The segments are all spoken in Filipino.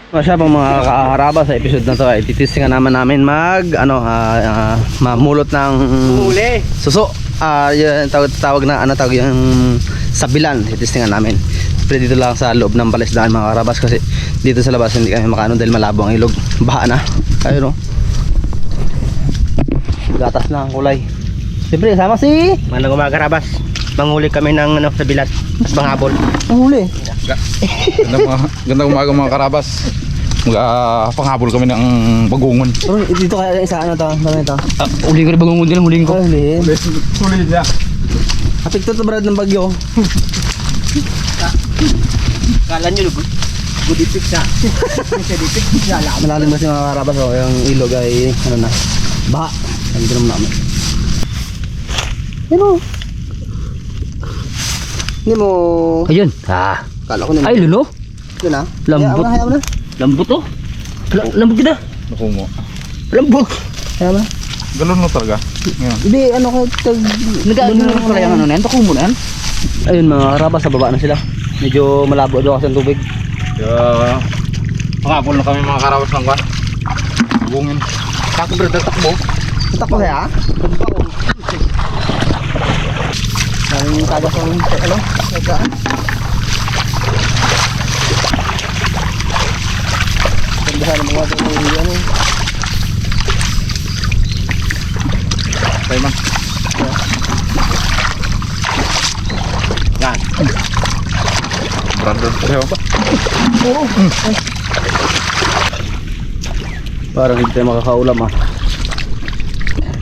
Masya pong mga kaharaba, sa episode na to ay titistingan namin mamulot ng Huli. suso. Yung tawag na tawag yung sabilan, titistingan namin. Pero dito lang sa loob ng palisdaan mga karabas, kasi dito sa labas hindi kami makaano dahil malabo ang ilog. Baha na. Ayun, no. Gatas na ang kulay. Siyempre kasama si Manang umaga Karabas. Manghuli kami ng sabilat at manghabol. ang huli. Gandang umaga mga karabas. Panghabol kami ng bagungon. Pero dito kaya isa ito. Uli ko rin bangungon din, huling ko. Huli. Huli niya. Apekto to Brad ng bagyo. Kala nyo, good effect siya. Malalim kasi mga karabas, yung ilog ay baha. Nandito naman namin. Yan o. Hindi mo. Ayun. Kala ko Ay, lulo. Yun na. Lambot. Hayaan mo na. Lambot oh. Lambot kita. Naku mo. Lambot. Hayaan mo na. Galon mo talaga. Ngayon. Hindi, Nag-ano pala yung ano na yan. Takumo na yan. Ayun mga karabas, sa baba na sila. Medyo malabo daw kasi ang tubig. Kaya panghabol na kami mga karabas ng kwan. Bugungin. Takbo rin, takbo. Tatak ko kaya? Daming tagas ng nagkaan. Ganda ng mga ano. Tayo man. Yan. Brandon tayo ba? Parang hindi tayo makakaulam ah.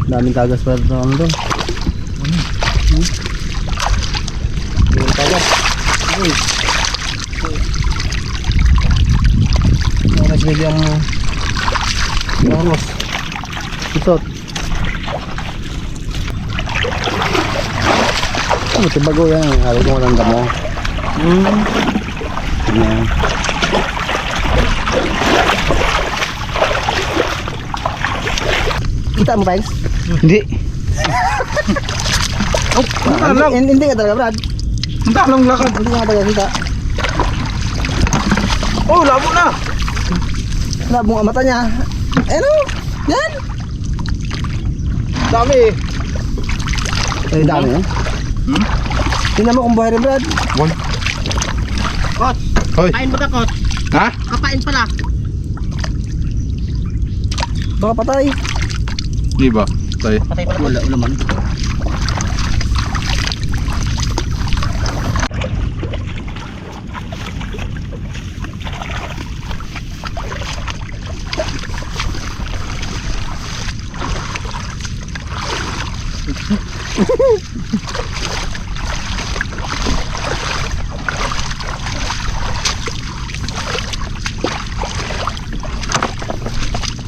Daming tagas pa ito ano doon. Daming tagas. Uy. Mas bigyang nanos. Isot. Ano ito bago yan? Hawag mo lang damo. Yan. Kita mo pa, Ings? Hindi. Hindi ka talaga, Brad. Ang talong lakad. Hindi ka talaga kita. Oh, labo na. Labo ang mata niya. Ano? Yan. Dami eh. Ay, dami eh. Tingnan mo kung buhay rin, Brad. Bon. Kot. Hoy. Kapain mo ka, Kot. Ha? Kapain pala. Baka patay. Di ba? Tayo. Patay pala. Wala man.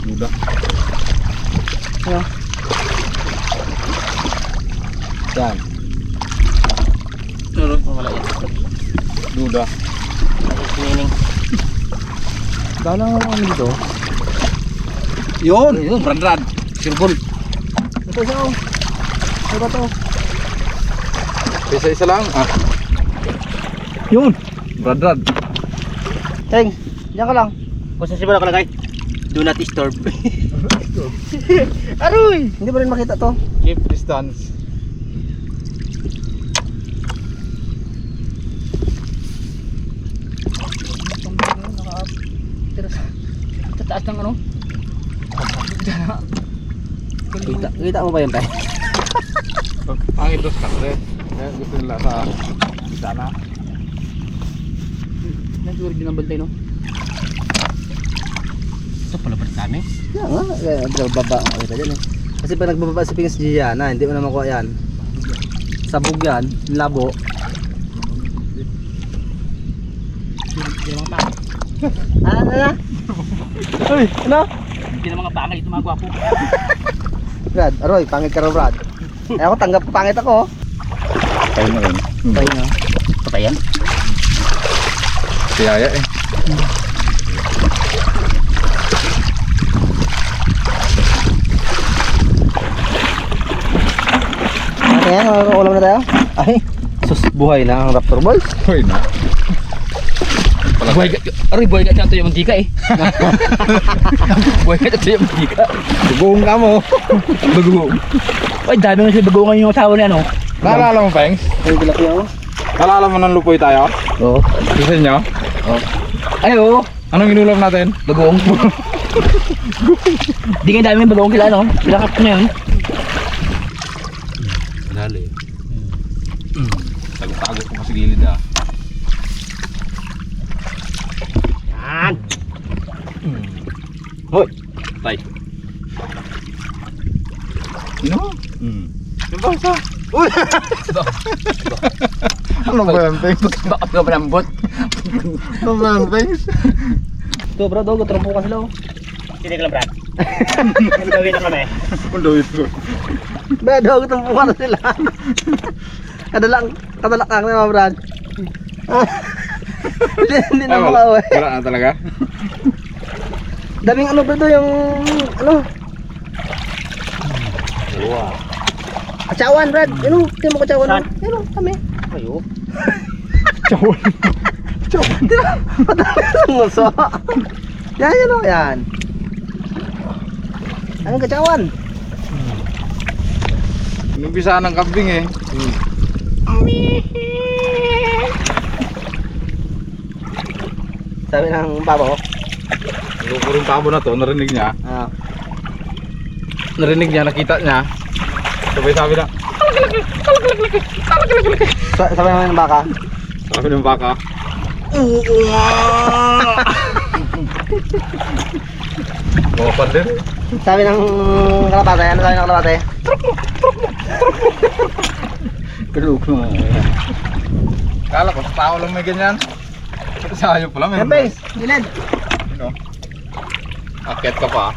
Duda. Ano? Yan. Wala yan. Duda. Sinining. Dala nga ano dito. Yun. Ayun, Brandran. Sirbol. Ito siya oh. Ano ba to? Isa-isa lang. Ah. Yun. Brad. Teng, diyan ka lang. Kung sa siba nakalagay, do not disturb. Aroy! Hindi mo rin makita to. Keep distance. Sa taas ng ano? Kita mo ba yun, Tay? Ang ito sa kakre. Kaya gusto nila sa sana. Nagsuwag din ang bantay, no? Ito pala ba kami? Yan nga, nagbababa ako kita dyan eh. Kasi pag nagbababa si Pingas Gianna, hindi mo na makuha yan. Sabog yan, labo. Hindi na mga pangay. Ano? Uy, ano? Hindi na mga pangay, ito mga gwapo. Brad, aroy, pangit ka raw, Brad. Ay ako, tanggap pangit ako. Tayo na rin. Tayo na. Patayan? Tiyaya eh. Kaya, ulam na tayo? Ay, sus, buhay na ang Raptor Boys. Hoy na. Buhay ka, buhay ka dyan yung mantika eh. Buhay ka dyan yung mantika. Bugong ka mo. Bago. Ay, dami nga sila bago yung asawa niya, no? Naalala mo, Pengs? Ay, bilaki ako. Naalala mo ng lupoy tayo? Oo. Gusto nyo? Ay, oo. Anong inulam natin? Bagoong. Di nga dami yung bagoong kila, no? Pilakap ko na yun. Dali. Tago-tago ko sa gilid ah. Yan. Hoy! Tay. Sino? Yung bangsa. Uy! Ano ba yan, Pengs? Bakit ka malambot? Ano ba yan, Pengs? Ito bro, dogo, trompo ka sila oh. Sini ka lang, Brad. Gawin na kami. Ano ito? Ba, dogo, trompo ka na sila. Kadalakang na mga brad. Hindi na makauwi. Wala na talaga? Daming ano ba ito yung ano? Wow. Kacawan, Brad. Ano? Tingnan mo kacawan. Saan? Ano? Kami. Ayo. Chawon. Di ba? Madami ng muso. Yan, yan o. Yan. Anong kacawan? Inumpisa ng kambing eh. Sabi ng babo. Lupo rin tabo na to, narinig niya. Ah. Narinig niya, nakita niya. Sabay sabi na, Sabi naman ng baka. sabi ng baka. Buwapan din. Sabi ng kalapate. Ano sabi ng kalapate? Kalug na. Kala ko, sa tao lang may ganyan. Sa hayop pala meron. Yan, Bes. Gilid. Ano? Akit ka pa.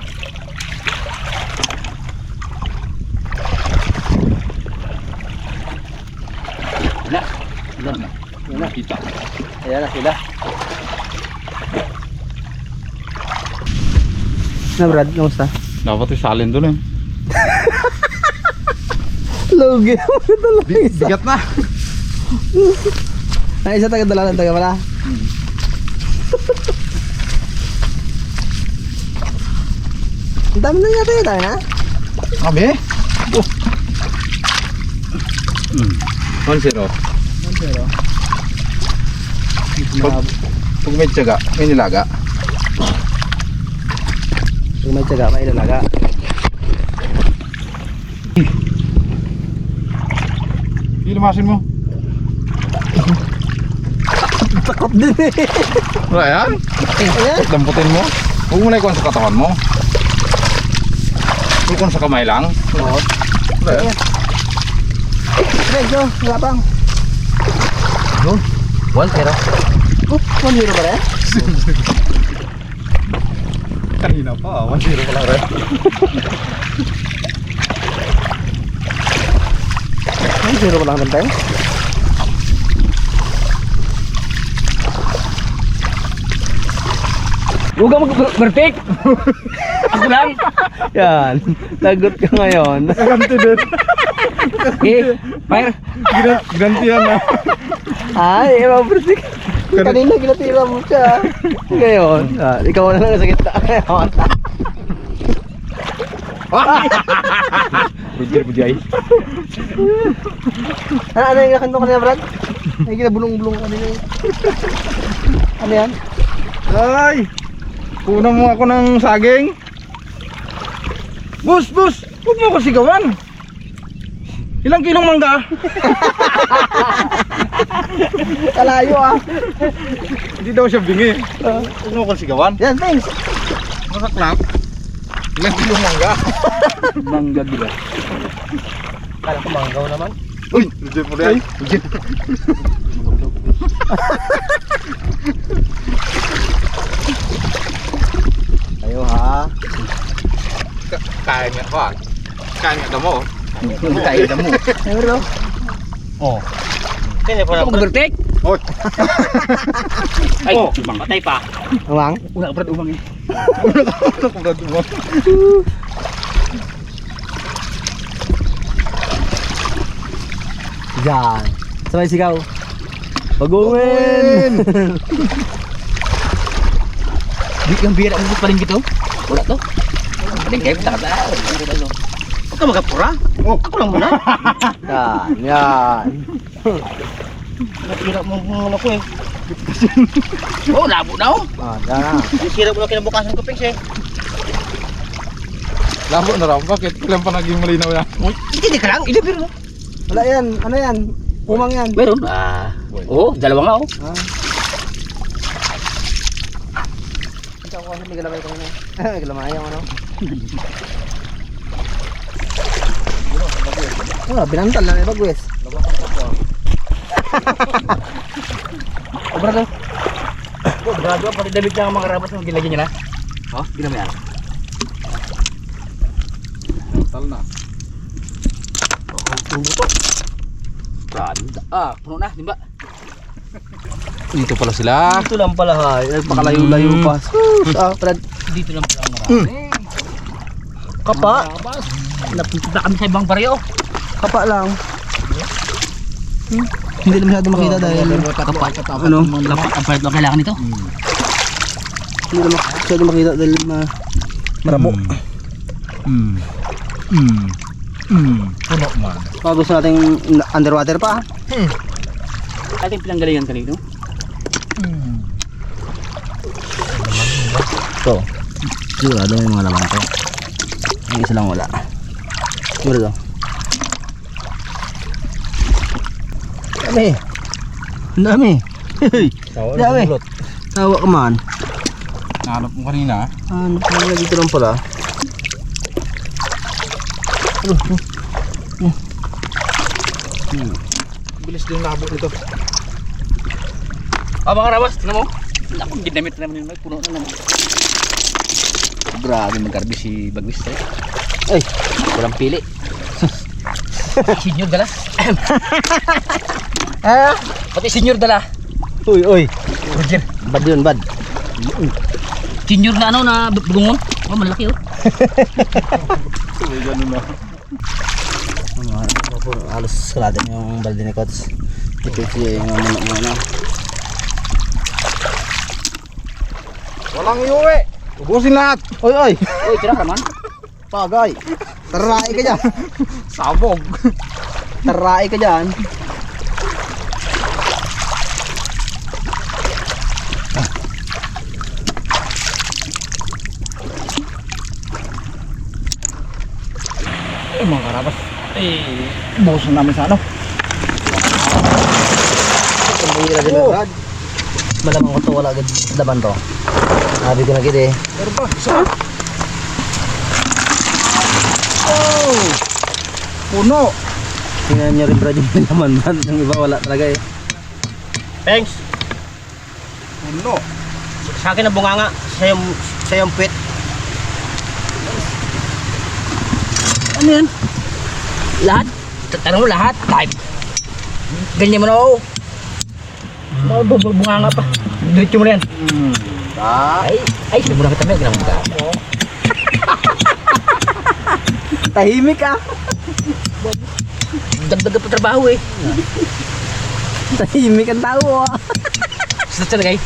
Wala. Wala na. Wala kita. Ayan na sila. Na Brad, kamusta? Dapat isalin doon eh. Lugi naman talaga isa. Bigat na. Ay, isa taga-dala ng taga pala. Ang dami na yata yun tayo na. Kami? Oh. 1-0. Pag may tiyaga, may nilaga. Kung may tiyaga, may ilalaga. Ilamasin mo. Takot din eh. Wala yan. Ayan. Damputin mo. Huwag mo na ikuhan sa katawan mo. Ikuhan sa kamay lang. Oo. Wala yan. Medyo, wala pang. 1-0. Oh, 1-0 pa rin? Kanina pa, 1-0 pa lang rin. 1-0 pa lang rin tayo. Huwag ka mag-perfect. Ako lang. Yan. Lagot ka ngayon. Ganti din. Eh, fire. Ganti yan na. Ay, mabursik. Kanina ginatira mo siya. Ngayon, ikaw na lang sa gitna ngayon. Bujay. Ano yung nakanto kanina, Brad? Ay, kinabulong-bulong kanina. Ano yan? Ay! Punan mo ako ng saging. Bus! Huwag mo ako sigawan. Ilang kilong mangga? Kalayo ah. Hindi daw siya bingi. Huwag mo ako sigawan. Yan, thanks. Masaklap. Ilang kilong mangga? Mangga gila. Kala ko manggaw naman. Uy! Reject mo rin. Ayo ha. Kaya niya pa. Kaya niya mo. Tayo na mo. Ay, bro. Oh. Kaya ko lang. Mag-perfect. Oy! Ay, patay pa. Umang. Wala ka umang eh. Ano kung natin mo? Yan. Sabay sigaw. Bagungin. Yung bira mo pa rin gitu. Wala to. Palengke, takot na. Huwag ka magkapura. Ako lang muna. Yan. Nasira mo ano ko eh. Oh, labo na oh. Yan. Nasira mo na kinabukasan ko, Pings eh. Labo na raw. Bakit? Kailan pa naging malinaw yan? Hindi ka lang, ilibir mo. Wala yan. Ano yan? Umang yan. Meron? Oo, dalawa nga oh. Ito ako kasi may galamay ko na. May galamay yung ano. Binantal na may bagwes. Obra to. Oh, grabe pati damit niya ang mga rabas ng gilagyan niya na. Oh, ginamay yan. Tal na. Tubo to. Ganda. Puno na, di ba? Dito pala sila. Dito lang pala ha. Nagpakalayo-layo pa. Brad. Dito lang pala ang marami. Kapa. Napunta kami sa ibang baryo. Kapa lang. Hindi na masyado makita dahil ano? Lapat ang pwede kailangan nito. Hindi na masyado makita dahil marabo. Puno man. Baka gusto nating underwater pa. Ating pinanggalingan kanino? Ito. Sigurado may mga laman to. Ang isa lang wala. Sigurado. Dami. Ang dami. Dami. Tawa ka man. Nahanap mo kanina. Ano pala dito lang pala. Bilis din labo nito. Mga rabas, tignan mo. Naku, ginamit na naman yun. Puno na naman. Grabe mag-garbi si Bagwis eh. Ay, walang pili. Senior dala. Pati senior dala. Uy, uy. Roger. Bad yun, bad. Senior na ano na bungon. Oh, malaki oh. May ganun na. Halos kalatan yung balde ni Kots. Ito yung ano. Walang iuwi. Ubusin lahat. Oy, oy. Uy, tira ka man. Pagay. Tarai ka dyan. Sabog. Tarai ka dyan. Mga karabas. Bukas na namin sa ano. Pambihira din ang Brad. Malamang ko to wala agad laban to. Sabi ko na gid eh. Pero ba? Isa. Oh! Puno. Tingnan nyo rin Brad yung laman Brad. Yung iba wala talaga eh. Thanks. Puno. Sa akin ang bunganga. Sa yung pit. Ano yan? Lahat? Tanong mo lahat? Type. Ganyan mo na ako. Bunganga pa. Diretso mo na yan. Ay, hindi mo na kita may ginamang ka. Tahimik ah. Dagdag pa trabaho eh. Tahimik ang tao ah. Sa talaga eh.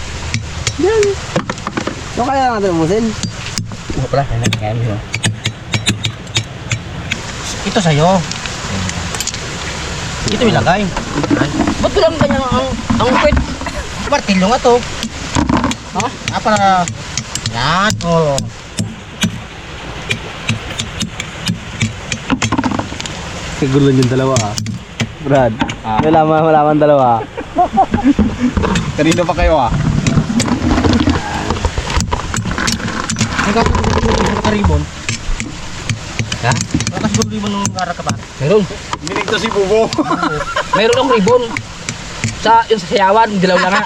Ano kaya natin umusin? Oo pala, kaya nagkakain mo. Ito sa'yo. Ito ilagay. Ba't ko lang kanya ang kwet? Martilyo nga to. Ha? Para yan. Oh. Kagulan yung dalawa ah. Brad. Malaman dalawa. Kanino pa kayo ah? Nagkakasibon. Ha? Nagkakasibon ribon nung arak ka ba? Meron. Minig to si Bubo. Meron akong ribon. Yung sa sayawan, dilaw lang nga.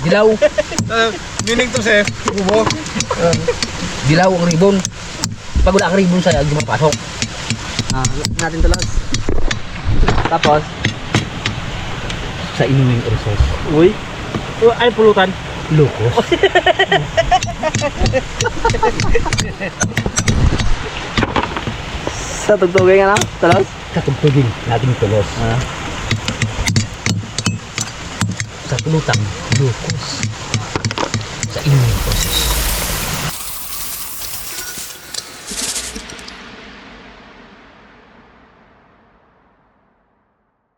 Dilaw. Minig to si Bubo. Dilaw ang ribon. Pag wala ang ribon sa'yo, hindi mapasok. Natin talas. Tapos Sa inyo yung resource. uy, Ay, pulutan. Lukos. sa tugtugay nga na, talas. Katugtugin nating tulos. Sa pulutan, lukos. sa inyong process.